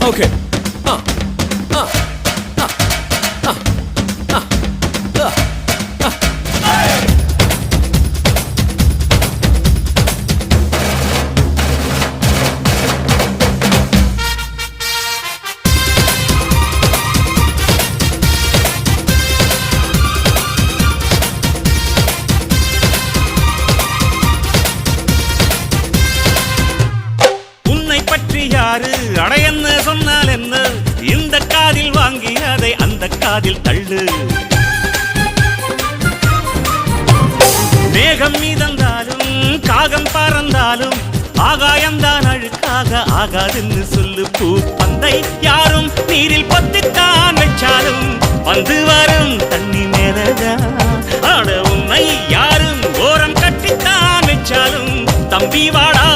Okay. Uh, uh, uh, uh, uh, உன்னை பற்றி யாரு அடையன்னு சொன்னால் என்ன? இந்த காதில் வாங்கி அதை அந்த காதில் தள்ளு. மேகம் மீதந்தாலும் காகம் பறந்தாலும் ஆகாயம்தான் அழுக்காக ஆகாதுன்னு சொல்லு. பூ பந்தை யாரும் நீரில் பத்தித்தான் வச்சாலும் வந்து வரும் தண்ணி மேலதான். ஆட உன்னை யாரும் ஓரம் கட்டித்தான் வச்சாலும் தம்பி வாடா